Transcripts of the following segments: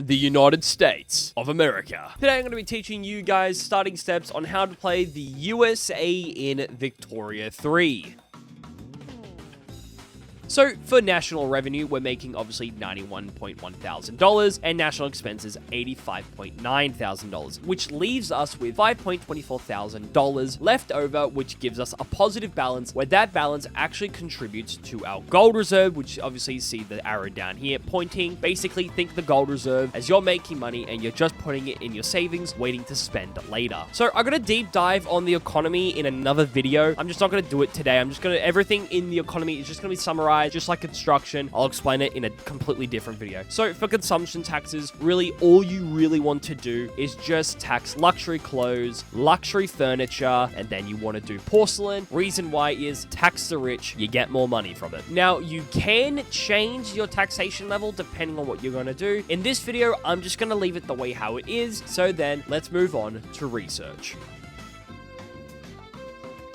the United States of America. Today I'm going to be teaching you guys starting steps on how to play the USA in Victoria 3. So, for national revenue, we're making obviously $91.1 thousand, and national expenses $85.9 thousand, which leaves us with $5.24 thousand left over, which gives us a positive balance, where that balance actually contributes to our gold reserve, which obviously you see the arrow down here pointing. Basically, think the gold reserve as you're making money and you're just putting it in your savings, waiting to spend later. So, I'm going to deep dive on the economy in another video. I'm just not going to do it today. Everything in the economy is just going to be summarized, just like construction. I'll explain it in a completely different video. So for consumption taxes, really all you really want to do is just tax luxury clothes, luxury furniture, and then you want to do porcelain. Reason why is tax the rich, you get more money from it. Now you can change your taxation level depending on what you're going to do. In this video, I'm just going to leave it the way how it is. So then let's move on to research.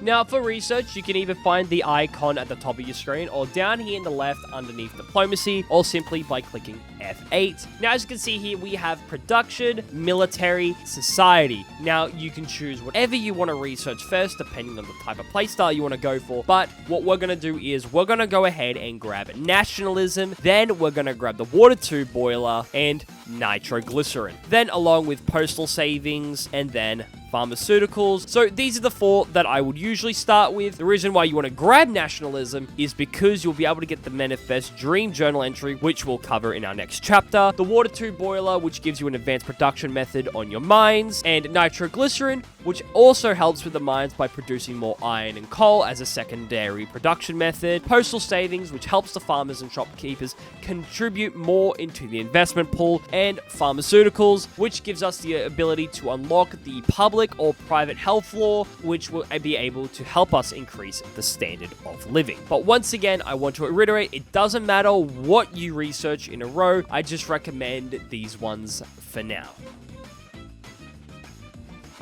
Now, for research, you can either find the icon at the top of your screen or down here in the left underneath diplomacy, or simply by clicking F8. Now, as you can see here, we have production, military, society. Now, you can choose whatever you want to research first, depending on the type of playstyle you want to go for. But what we're going to do is we're going to go ahead and grab nationalism. Then we're going to grab the water tube boiler and nitroglycerin. Then along with postal savings and then pharmaceuticals. So these are the four that I would usually start with. The reason why you want to grab nationalism is because you'll be able to get the Manifest Dream journal entry, which we'll cover in our next chapter. The water tube boiler, which gives you an advanced production method on your mines. And nitroglycerin, which also helps with the mines by producing more iron and coal as a secondary production method. Postal savings, which helps the farmers and shopkeepers contribute more into the investment pool. And pharmaceuticals, which gives us the ability to unlock the public or private health law, which will be able to help us increase the standard of living. But once again, I want to reiterate, it doesn't matter what you research in a row. I just recommend these ones for now.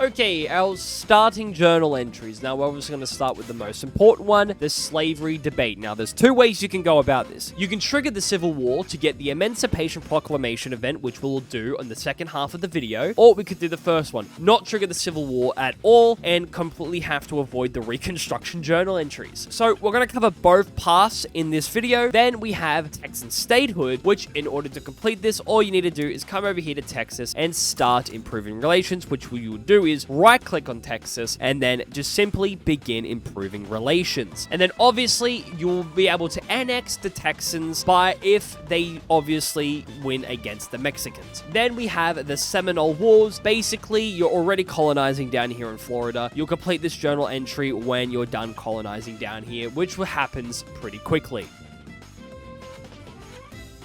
Okay, our starting journal entries. Now, we're obviously going to start with the most important one, the slavery debate. Now, there's two ways you can go about this. You can trigger the Civil War to get the Emancipation Proclamation event, which we'll do on the second half of the video, or we could do the first one, not trigger the Civil War at all, and completely have to avoid the Reconstruction journal entries. So, we're going to cover both paths in this video. Then we have Texan statehood, which in order to complete this, all you need to do is come over here to Texas and start improving relations, which you would do is right click on Texas and then just simply begin improving relations. And then obviously you'll be able to annex the Texans if they obviously win against the Mexicans. Then we have the Seminole Wars. Basically, you're already colonizing down here in Florida. You'll complete this journal entry when you're done colonizing down here, which happens pretty quickly.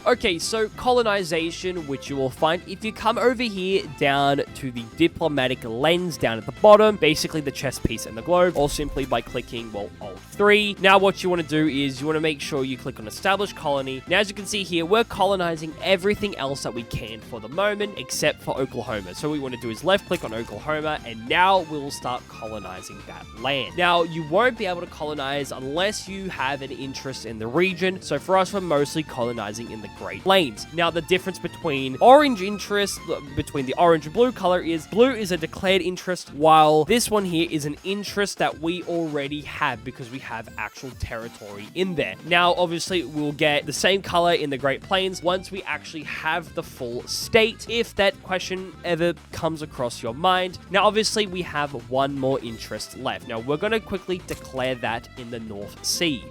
Okay, so colonization, which you will find if you come over here down to the diplomatic lens down at the bottom, basically the chess piece and the globe, or simply by clicking, well, Alt 3. Now, what you want to do is you want to make sure you click on Establish Colony. Now, as you can see here, we're colonizing everything else that we can for the moment, except for Oklahoma. So what we want to do is left click on Oklahoma, and now we'll start colonizing that land. Now, you won't be able to colonize unless you have an interest in the region. So for us, we're mostly colonizing in the Great Plains. Now, the difference between orange interest, between the orange and blue color is blue is a declared interest, while this one here is an interest that we already have because we have actual territory in there. Now, obviously, we'll get the same color in the Great Plains once we actually have the full state, if that question ever comes across your mind. Now, obviously, we have one more interest left. Now, we're going to quickly declare that in the North Sea.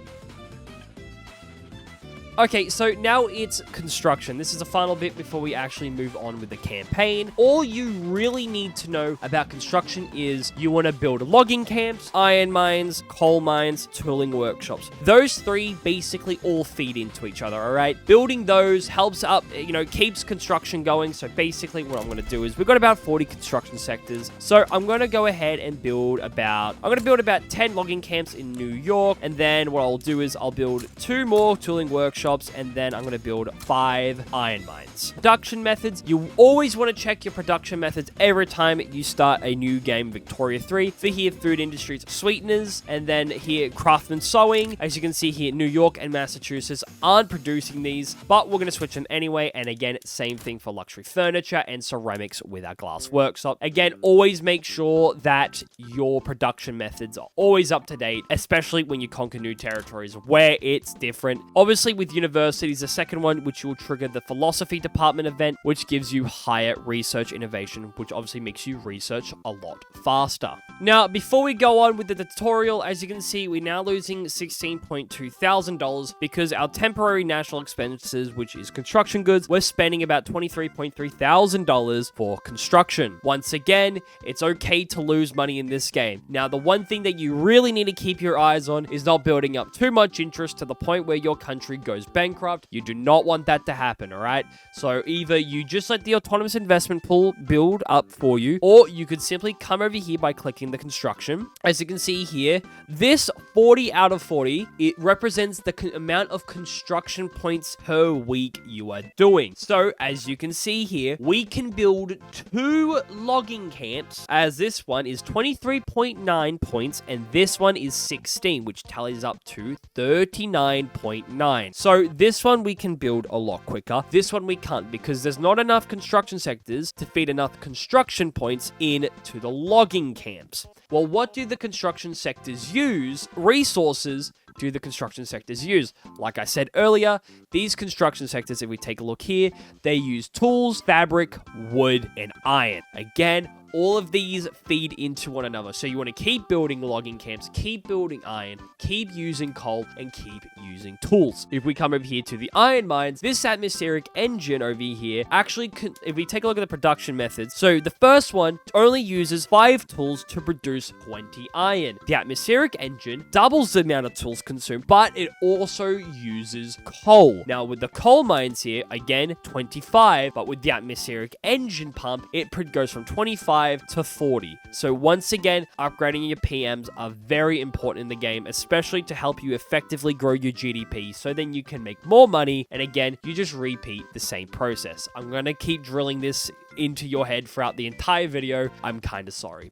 Okay, so now it's construction. This is the final bit before we actually move on with the campaign. All you really need to know about construction is you want to build logging camps, iron mines, coal mines, tooling workshops. Those three basically all feed into each other, all right? Building those helps up, keeps construction going. So basically what I'm going to do is we've got about 40 construction sectors. So I'm going to go ahead and build about 10 logging camps in New York. And then what I'll do is I'll build 2 more tooling workshops workshops, and then I'm going to build 5 iron mines. Production methods. You always want to check your production methods every time you start a new game, Victoria 3. For here, food industries, sweeteners, and then here, craftsman sewing. As you can see here, New York and Massachusetts aren't producing these, but we're going to switch them anyway. And again, same thing for luxury furniture and ceramics with our glass workshop. Again, always make sure that your production methods are always up to date, especially when you conquer new territories where it's different. Obviously, with universities, the second one, which will trigger the philosophy department event, which gives you higher research innovation, which obviously makes you research a lot faster. Now, before we go on with the tutorial, as you can see, we're now losing $16.2 thousand because our temporary national expenses, which is construction goods, we're spending about $23.3 thousand for construction. Once again, it's okay to lose money in this game. Now, the one thing that you really need to keep your eyes on is not building up too much interest to the point where your country goes bankrupt. You do not want that to happen, all right? So either you just let the autonomous investment pool build up for you, or you could simply come over here by clicking the construction. As you can see here, this 40 out of 40, it represents the amount of construction points per week you are doing. So as you can see here, we can build 2 logging camps, as this one is 23.9 points and this one is 16, which tallies up to 39.9. So this one we can build a lot quicker. This one we can't because there's not enough construction sectors to feed enough construction points into the logging camps. Well, what do the construction sectors use? Resources do the construction sectors use? Like I said earlier, these construction sectors, if we take a look here, they use tools, fabric, wood, and iron. Again, all of these feed into one another. So you want to keep building logging camps, keep building iron, keep using coal, and keep using tools. If we come over here to the iron mines, this atmospheric engine over here actually, if we take a look at the production methods, so the first one only uses 5 tools to produce 20 iron. The atmospheric engine doubles the amount of tools consumed, but it also uses coal. Now with the coal mines here, again, 25, but with the atmospheric engine pump, it goes from 25 to 40. So once again, upgrading your PMs are very important in the game, especially to help you effectively grow your GDP so then you can make more money. And again, you just repeat the same process. I'm going to keep drilling this into your head throughout the entire video. I'm kind of sorry.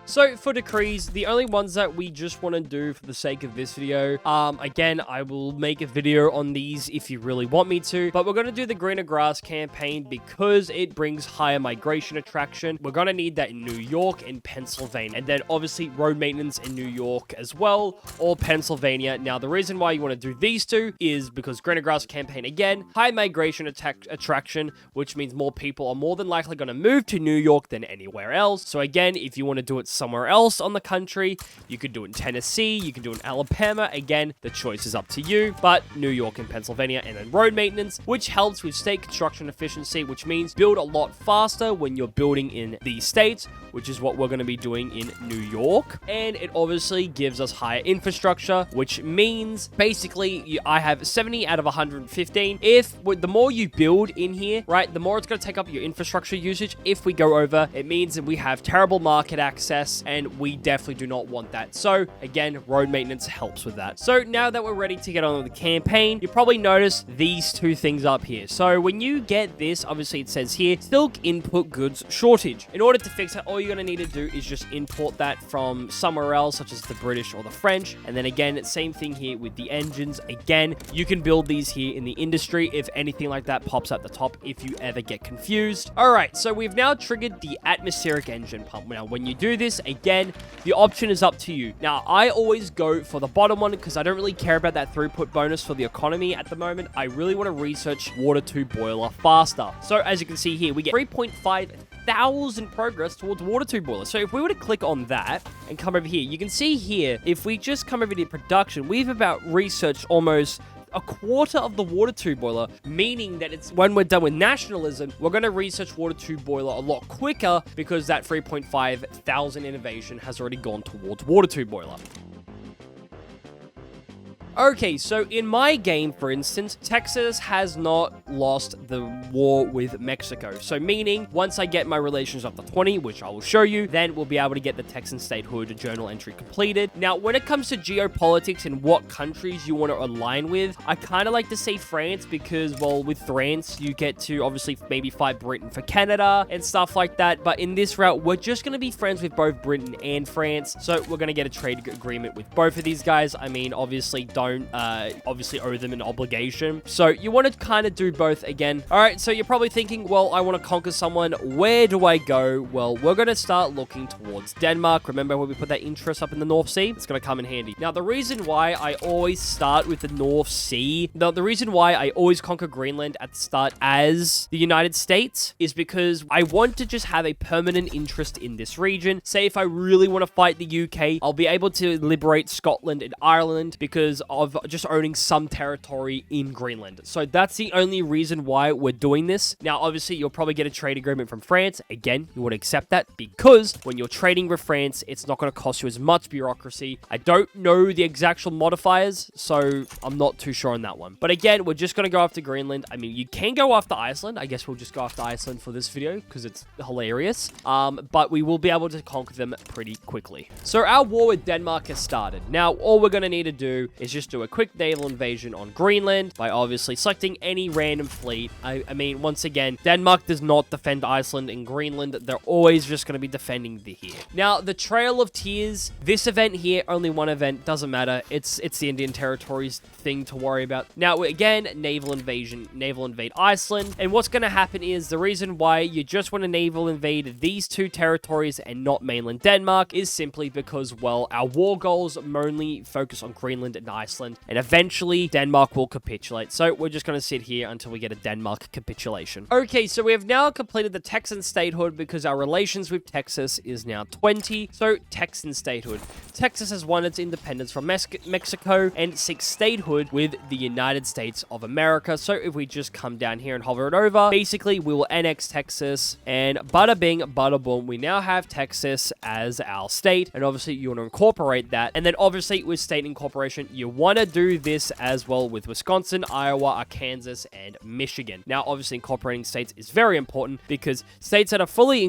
So for decrees, the only ones that we just want to do for the sake of this video, again, I will make a video on these if you really want me to, but we're going to do the greener grass campaign because it brings higher migration attraction. We're going to need that in New York and Pennsylvania, and then obviously road maintenance in New York as well, or Pennsylvania. Now, the reason why you want to do these two is because greener grass campaign, again, high migration attraction, which means more people are more than likely going to move to New York than anywhere else. So again, if you want to do it somewhere else on the country, you could do it in Tennessee, you can do it in Alabama. Again, the choice is up to you, but New York and Pennsylvania. And then road maintenance, which helps with state construction efficiency, which means build a lot faster when you're building in these states, which is what we're going to be doing in New York. And it obviously gives us higher infrastructure, which means basically I have 70 out of 115. The more you build in here, right, the more it's going to take up your infrastructure usage. If we go over, it means that we have terrible market access, and we definitely do not want that. So again, road maintenance helps with that. So now that we're ready to get on with the campaign, you probably notice these 2 things up here. So when you get this, obviously it says here, silk input goods shortage. In order to fix that, all you're going to need to do is just import that from somewhere else, such as the British or the French. And then again, same thing here with the engines. Again, you can build these here in the industry if anything like that pops at the top if you ever get confused. All right, so we've now triggered the atmospheric engine pump. Now, when you do this, again, the option is up to you. Now, I always go for the bottom one because I don't really care about that throughput bonus for the economy at the moment. I really want to research water tube boiler faster. So as you can see here, we get 3.5 thousand progress towards water tube boiler. So if we were to click on that and come over here, you can see here, if we just come over to production, we've about researched almost a quarter of the water tube boiler, meaning that it's when we're done with nationalism, we're going to research water tube boiler a lot quicker because that 3.5 thousand innovation has already gone towards water tube boiler. Okay, so in my game, for instance, Texas has not lost the war with Mexico. So meaning, once I get my relations up to 20, which I will show you, then we'll be able to get the Texan statehood journal entry completed. Now, when it comes to geopolitics and what countries you want to align with, I kind of like to say France because, well, with France, you get to obviously maybe fight Britain for Canada and stuff like that. But in this route, we're just going to be friends with both Britain and France. So we're going to get a trade agreement with both of these guys. I mean, obviously, don't obviously owe them an obligation. So you want to kind of do both again. All right, so you're probably thinking, well, I want to conquer someone. Where do I go? Well, we're going to start looking towards Denmark. Remember when we put that interest up in the North Sea? It's going to come in handy. Now, the reason why I always start with the North Sea, the reason why I always conquer Greenland at the start as the United States is because I want to just have a permanent interest in this region. Say if I really want to fight the UK, I'll be able to liberate Scotland and Ireland because of just owning some territory in Greenland. So that's the only reason why we're doing this. Now, obviously, you'll probably get a trade agreement from France. Again, you want to accept that because when you're trading with France, it's not going to cost you as much bureaucracy. I don't know the exact modifiers, so I'm not too sure on that one. But again, we're just going to go after Greenland. I mean, you can go after Iceland. I guess we'll just go after Iceland for this video because it's hilarious. But we will be able to conquer them pretty quickly. So our war with Denmark has started. Now, all we're going to need to do is just do a quick naval invasion on Greenland by obviously selecting any random fleet. I mean, once again, Denmark does not defend Iceland and Greenland. They're always just going to be defending the here. Now, the Trail of Tears, this event here, only one event, doesn't matter. It's the Indian Territories thing to worry about. Now, again, naval invade Iceland. And what's going to happen is the reason why you just want to naval invade these two territories and not mainland Denmark is simply because, well, our war goals mainly focus on Greenland and Iceland, and eventually Denmark will capitulate. So we're just going to sit here until we get a Denmark capitulation. Okay, so we have now completed the Texan statehood because our relations with Texas is now 20. So Texan statehood. Texas has won its independence from Mexico and seeks statehood with the United States of America. So if we just come down here and hover it over, basically we will annex Texas, and bada bing, bada boom, we now have Texas as our state. And obviously you want to incorporate that. And then obviously with state incorporation, you want to do this as well with Wisconsin, Iowa, Arkansas, and Michigan. Now, obviously incorporating states is very important because states that are fully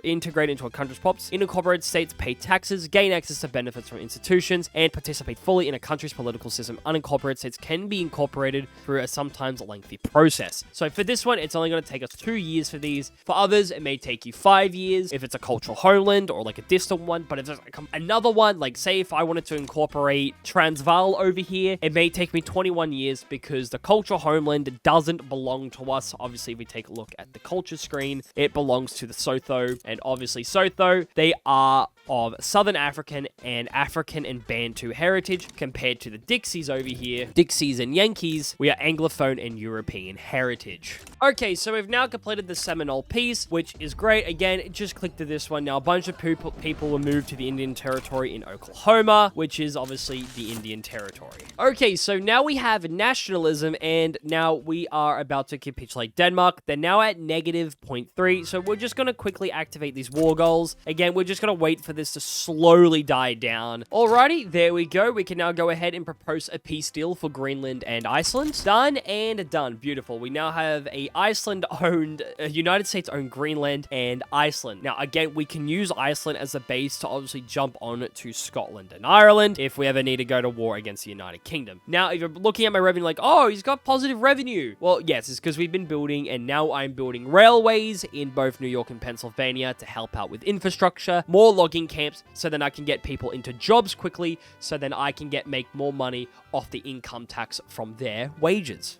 integrated into a country's pops, unincorporated states pay taxes, gain access to benefits from institutions, and participate fully in a country's political system. Unincorporated states can be incorporated through a sometimes lengthy process. So for this one, it's only going to take us 2 years for these. For others, it may take you 5 years if it's a cultural homeland or like a distant one. But if there's another one, like say if I wanted to incorporate Transvaal over here, it may take me 21 years because the cultural homeland doesn't belong to us. Obviously, if we take a look at the culture screen, it belongs to the Sotho, and obviously Sotho, they are of Southern African and Bantu heritage compared to the Dixies over here. Dixies and Yankees, we are Anglophone and European heritage. Okay, so we've now completed the Seminole Peace, which is great. Again, just click to this one. Now, a bunch of people were moved to the Indian Territory in Oklahoma, which is obviously the Indian Territory. Okay, so now we have nationalism, and now we are about to capitulate Denmark. They're now at -0.3, so we're just going to quickly activate these war goals. Again, we're just going to wait for this to slowly die down. Alrighty, there we go. We can now go ahead and propose a peace deal for Greenland and Iceland. Done and done. Beautiful. We now have a Iceland-owned, United States-owned Greenland and Iceland. Now, again, we can use Iceland as a base to obviously jump on to Scotland and Ireland if we ever need to go to war against the United Kingdom. Now, if you're looking at my revenue like, oh, he's got positive revenue. Well, yes, it's because we've been building, and now I'm building railways in both New York and Pennsylvania to help out with infrastructure, more logging camps, so then I can get people into jobs quickly, so then I can make more money off the income tax from their wages.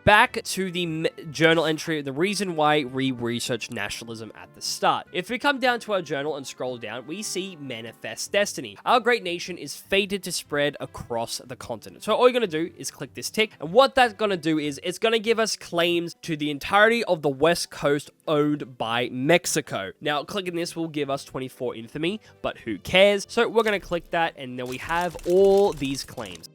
Back to the journal entry, the reason why we researched nationalism at the start. If we come down to our journal and scroll down, we see Manifest Destiny. Our great nation is fated to spread across the continent. So all you're going to do is click this tick, and what that's going to do is it's going to give us claims to the entirety of the West Coast owned by Mexico. Now, clicking this will give us 24 infamy, but who cares? So we're going to click that, and then we have all these claims.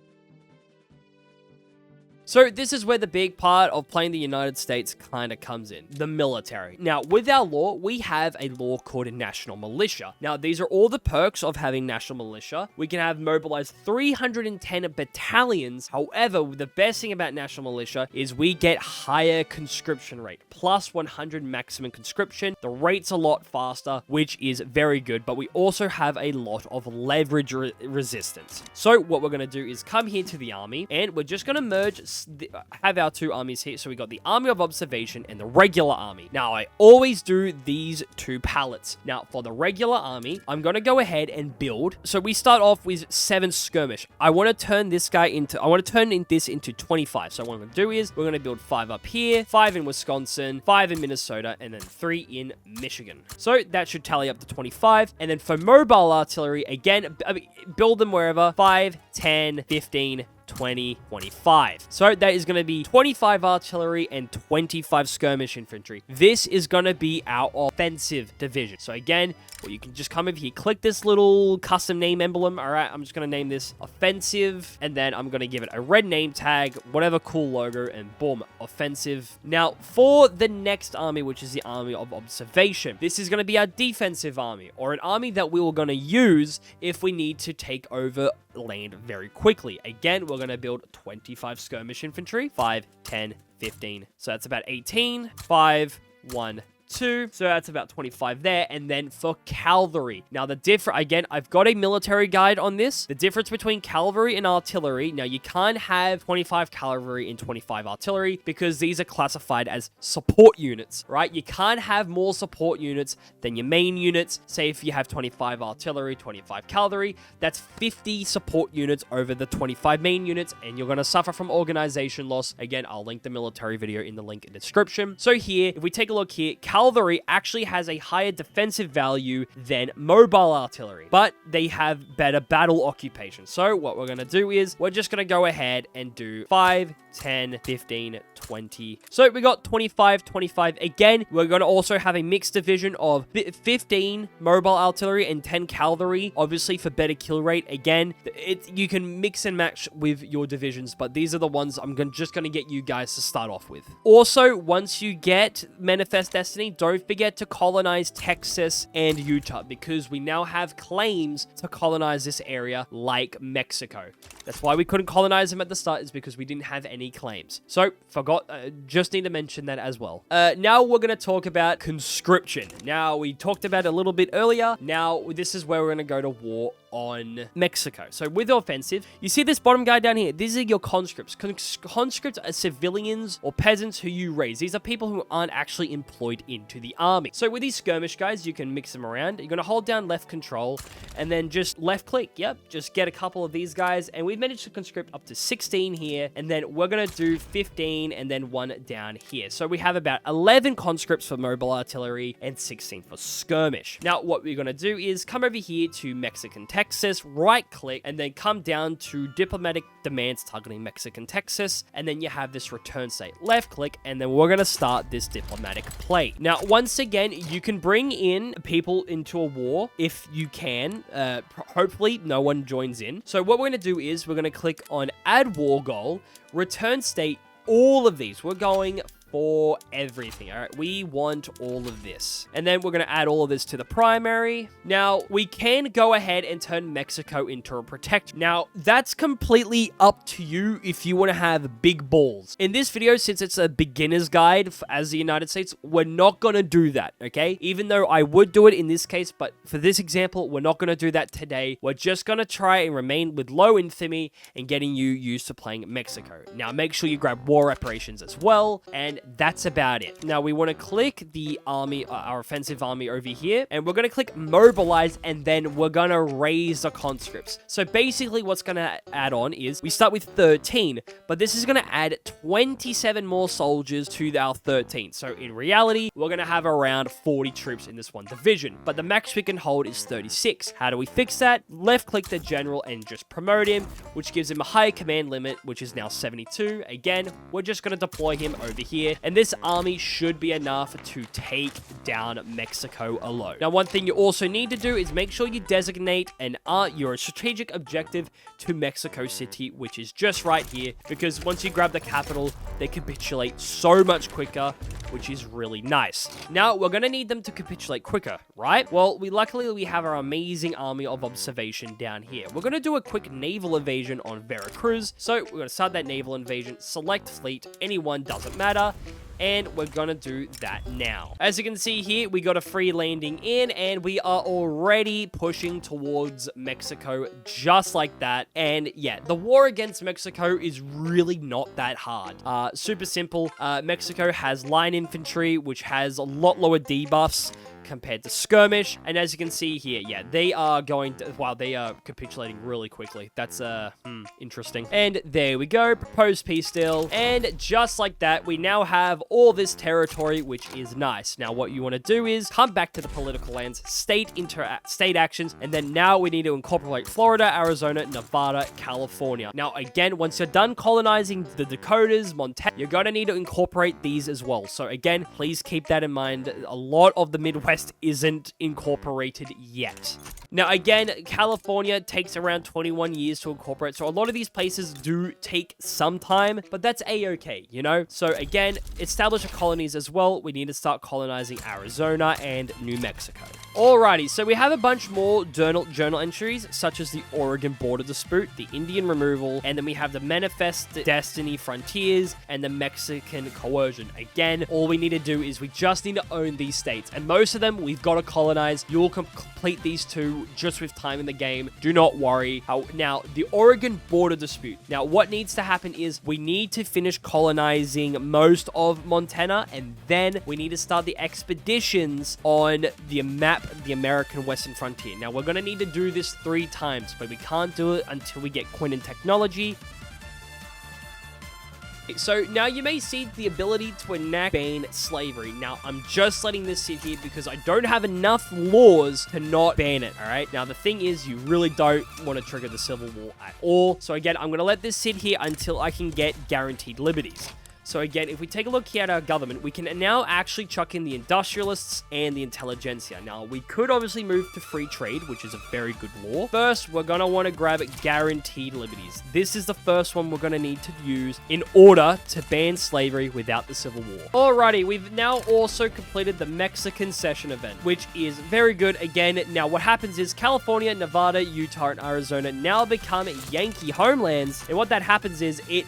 So this is where the big part of playing the United States kind of comes in, the military. Now, with our law, we have a law called a national militia. Now, these are all the perks of having national militia. We can have mobilized 310 battalions. However, the best thing about national militia is we get higher conscription rate, plus 100 maximum conscription. The rate's a lot faster, which is very good, but we also have a lot of leverage resistance. So what we're going to do is come here to the army, and we're just going to merge, have our two armies here. So we got the army of observation and the regular army. Now, I always do these two pallets. Now, for the regular army, I'm going to go ahead and build. So we start off with 7 skirmish. I want to turn this guy into, this into 25. So what I'm going to do is we're going to build 5 up here, 5 in Wisconsin, 5 in Minnesota, and then 3 in Michigan. So that should tally up to 25. And then for mobile artillery, again, build them wherever, 5, 10, 15, 20, 25. So that is going to be 25 artillery and 25 skirmish infantry. This is going to be our offensive division. So again, well, you can just come over here, click this little custom name emblem. All right, I'm just going to name this offensive, and then I'm going to give it a red name tag, whatever cool logo, and boom, offensive. Now, for the next army, which is the army of observation, this is going to be our defensive army, or an army that we were going to use if we need to take over land very quickly. Again, we're going to build 25 skirmish infantry, 5, 10, 15. So that's about 18, 5, 1, 2. So that's about 25 there. And then for cavalry. Now, again, I've got a military guide on this. The difference between cavalry and artillery. Now, you can't have 25 cavalry and 25 artillery because these are classified as support units, right? You can't have more support units than your main units. Say if you have 25 artillery, 25 cavalry, that's 50 support units over the 25 main units, and you're going to suffer from organization loss. Again, I'll link the military video in the link in the description. So here, if we take a look here, cavalry actually has a higher defensive value than mobile artillery, but they have better battle occupation. So what we're going to do is we're just going to go ahead and do 5, 10, 15, 20. So we got 25, 25. Again, we're going to also have a mixed division of 15 mobile artillery and 10 cavalry, obviously for better kill rate. Again, you can mix and match with your divisions, but these are the ones I'm just going to get you guys to start off with. Also, once you get Manifest Destiny, don't forget to colonize Texas and Utah, because we now have claims to colonize this area like Mexico. That's why we couldn't colonize them at the start, is because we didn't have any claims. So, just need to mention that as well. Now we're going to talk about conscription. Now, we talked about it a little bit earlier. Now, this is where we're going to go to war on Mexico. So with the offensive, you see this bottom guy down here. These are your conscripts. Conscripts are civilians or peasants who you raise. These are people who aren't actually employed into the army. So with these skirmish guys, you can mix them around. You're going to hold down left control and then just left click. Yep, just get a couple of these guys. And we've managed to conscript up to 16 here. And then we're going to do 15 and then 1 down here. So we have about 11 conscripts for mobile artillery and 16 for skirmish. Now, what we're going to do is come over here to Mexican Texas, right click, and then come down to diplomatic demands targeting Mexican Texas, and then you have this return state. Left click, and then we're going to start this diplomatic play. Now, once again, you can bring in people into a war if you can. Hopefully, no one joins in. So what we're going to do is we're going to click on add war goal, return state, all of these. We're going for everything. All right, we want all of this, and then we're going to add all of this to the primary. Now we can go ahead and turn Mexico into a protector. Now that's completely up to you if you want to have big balls. In this video, since it's a beginner's guide as the United States, we're not going to do that, okay? Even though I would do it in this case, but for this example, we're not going to do that today. We're just going to try and remain with low infamy and getting you used to playing Mexico. Now make sure you grab war reparations as well, and that's about it. Now we want to click the army, our offensive army over here, and we're going to click mobilize, and then we're going to raise the conscripts. So basically what's going to add on is we start with 13, but this is going to add 27 more soldiers to our 13. So in reality, we're going to have around 40 troops in this one division, but the max we can hold is 36. How do we fix that? Left click the general and just promote him, which gives him a higher command limit, which is now 72. Again, we're just going to deploy him over here here, and this army should be enough to take down Mexico alone. Now, one thing you also need to do is make sure you designate your strategic objective to Mexico City, which is just right here, because once you grab the capital, they capitulate so much quicker, which is really nice. Now, we're going to need them to capitulate quicker, right? Well, luckily we have our amazing army of observation down here. We're going to do a quick naval invasion on Veracruz. So we're going to start that naval invasion, select fleet, anyone, doesn't matter. And we're gonna do that now. As you can see here, we got a free landing in, and we are already pushing towards Mexico just like that. And yeah, the war against Mexico is really not that hard. Super simple. Mexico has line infantry, which has a lot lower debuffs compared to skirmish. And as you can see here, yeah, they are they are capitulating really quickly. That's interesting. And there we go, proposed peace deal. And just like that, we now have all this territory, which is nice. Now, what you want to do is come back to the political lands, state actions, and then now we need to incorporate Florida, Arizona, Nevada, California. Now, again, once you're done colonizing the Dakotas, Montana, you're going to need to incorporate these as well. So again, please keep that in mind. A lot of the Midwest isn't incorporated yet. Now, again, California takes around 21 years to incorporate, so a lot of these places do take some time, but that's a-okay, you know? So again, establish colonies as well. We need to start colonizing Arizona and New Mexico. Alrighty, so we have a bunch more journal entries, such as the Oregon border dispute, the Indian removal, and then we have the Manifest Destiny Frontiers, and the Mexican coercion. Again, all we need to do is we just need to own these states, and most of them we've got to colonize. You'll complete these two just with time in the game. Do not worry. Now, the Oregon border dispute. Now, what needs to happen is we need to finish colonizing most of Montana, and then we need to start the expeditions on the map, the American Western Frontier. Now, we're going to need to do this 3 times, but we can't do it until we get Quinnan technology. So now you may see the ability to enact ban slavery. Now, I'm just letting this sit here because I don't have enough laws to not ban it, all right? Now, the thing is, you really don't want to trigger the Civil War at all. So again, I'm going to let this sit here until I can get guaranteed liberties. So again, if we take a look here at our government, we can now actually chuck in the industrialists and the intelligentsia. Now, we could obviously move to free trade, which is a very good law. First, we're going to want to grab guaranteed liberties. This is the first one we're going to need to use in order to ban slavery without the Civil War. Alrighty, we've now also completed the Mexican Cession event, which is very good. Again, now what happens is California, Nevada, Utah, and Arizona now become Yankee homelands. And what that happens is it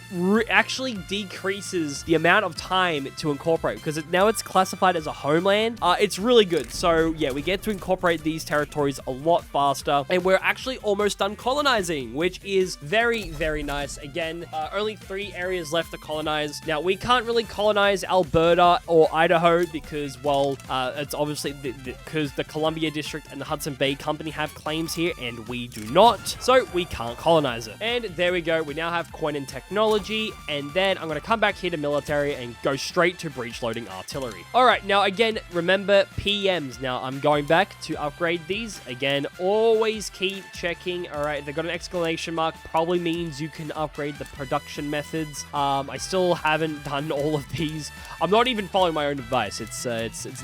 actually decreases the amount of time to incorporate, because now it's classified as a homeland. It's really good. So yeah, we get to incorporate these territories a lot faster, and we're actually almost done colonizing, which is very, very nice. Again, only 3 areas left to colonize. Now, we can't really colonize Alberta or Idaho because, well, it's obviously because the Columbia District and the Hudson Bay Company have claims here, and we do not. So we can't colonize it. And there we go. We now have Quinnan technology, and then I'm going to come back here to military and go straight to breech loading artillery. All right, now again, remember PMs. Now I'm going back to upgrade these. Again, always keep checking. All right, they got an exclamation mark, probably means you can upgrade the production methods. I still haven't done all of these. I'm not even following my own advice. It's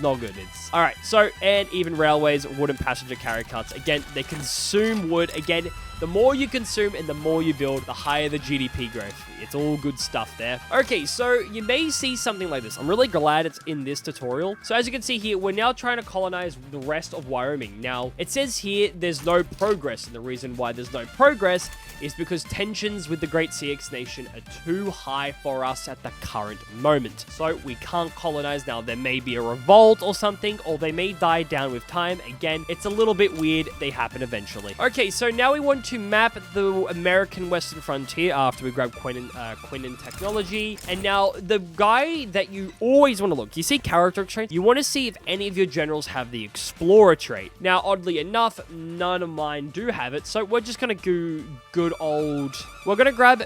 not good. It's all right. So, and even railways, wooden passenger carrier carts. Again, they consume wood. Again, the more you consume and the more you build, the higher the GDP growth. It's all good stuff there. Okay, so you may see something like this. I'm really glad it's in this tutorial. So as you can see here, we're now trying to colonize the rest of Wyoming. Now, it says here there's no progress, and the reason why there's no progress is because tensions with the Great CX Nation are too high for us at the current moment. So we can't colonize now. There may be a revolt or something, or they may die down with time. Again, it's a little bit weird. They happen eventually. Okay, so now we want to map the American Western Frontier after we grab Quinnan technology. And now the guy that you always want to look, you see character traits, you want to see if any of your generals have the Explorer trait. Now, oddly enough, none of mine do have it, so we're just going to go good old we're going to grab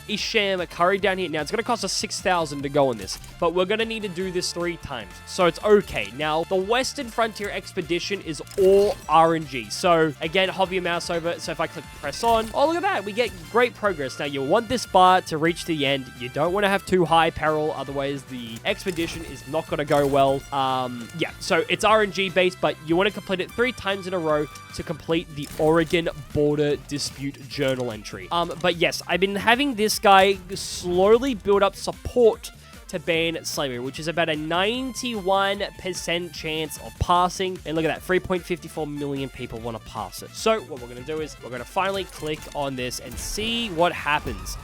Isham Curry down here. Now, it's going to cost us 6,000 to go on this, but we're going to need to do this 3 times, so it's okay. Now, the Western Frontier Expedition is all RNG, so again, hover your mouse over it. So if I click press on, oh, look at that. We get great progress. Now, you want this bar to reach the end. You don't want to have too high peril, otherwise the expedition is not going to go well. Yeah, so it's RNG based, but you want to complete it 3 times in a row to complete the Oregon Border Dispute Journal entry. But yes, I've been having this guy slowly build up support to ban slavery, which is about a 91% chance of passing. And look at that, 3.54 million people want to pass it. So what we're going to do is we're going to finally click on this and see what happens.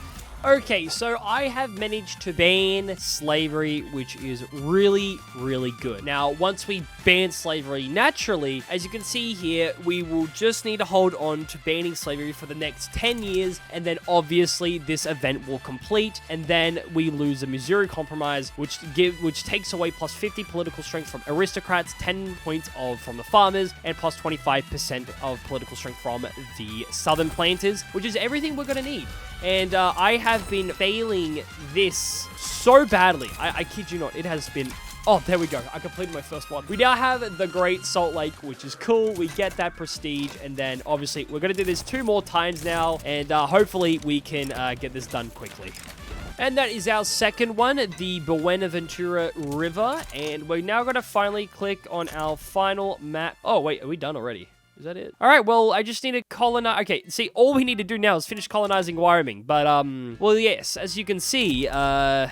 Okay, so I have managed to ban slavery, which is really, really good. Now, once we ban slavery naturally, as you can see here, we will just need to hold on to banning slavery for the next 10 years, and then obviously this event will complete, and then we lose the Missouri Compromise, which takes away plus 50 political strength from aristocrats, 10 points from the farmers, and plus 25% of political strength from the southern planters, which is everything we're going to need. And I have been failing this so badly. I kid you not. It has been... Oh, there we go. I completed my first one. We now have the Great Salt Lake, which is cool. We get that prestige. And then, obviously, we're going to do this 2 more times now. And hopefully, we can get this done quickly. And that is our second one, the Buenaventura River. And we're now going to finally click on our final map. Oh, wait. Are we done already? Is that it? All right, well, I just need to colonize. Okay, see, all we need to do now is finish colonizing Wyoming. But, well, yes, as you can see,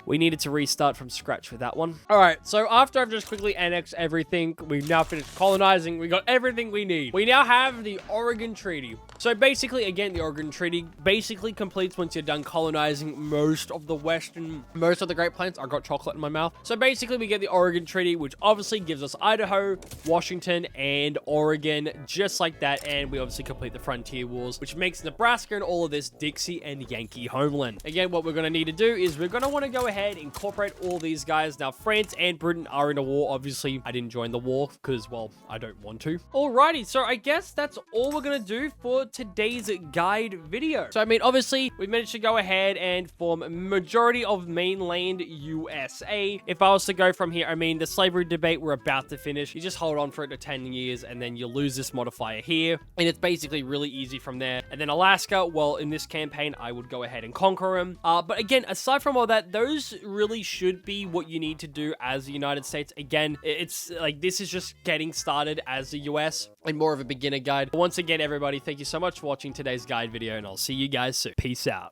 we needed to restart from scratch with that one. All right, so after I've just quickly annexed everything, we've now finished colonizing. We got everything we need. We now have the Oregon Treaty. So basically, again, the Oregon Treaty basically completes once you're done colonizing most of the Great Plains. I got chocolate in my mouth. So basically, we get the Oregon Treaty, which obviously gives us Idaho, Washington, and Oregon, just like that. And we obviously complete the Frontier Wars, which makes Nebraska and all of this Dixie and Yankee homeland. Again, what we're going to need to do is we're going to want to go ahead and incorporate all these guys. Now, France and Britain are in a war. Obviously, I didn't join the war because, well, I don't want to. Alrighty, so I guess that's all we're going to do for today's guide video. So, I mean, obviously, we managed to go ahead and form a majority of mainland USA. If I was to go from here, I mean, the slavery debate we're about to finish, you just hold on for it to 10 years and then you lose this modifier here. And it's basically really easy from there. And then Alaska, well, in this campaign, I would go ahead and conquer them. But again, aside from all that, those really should be what you need to do as the United States. Again, it's like, this is just getting started as the US and more of a beginner guide. Once again, everybody, thank you so much for watching today's guide video, and I'll see you guys soon. Peace out.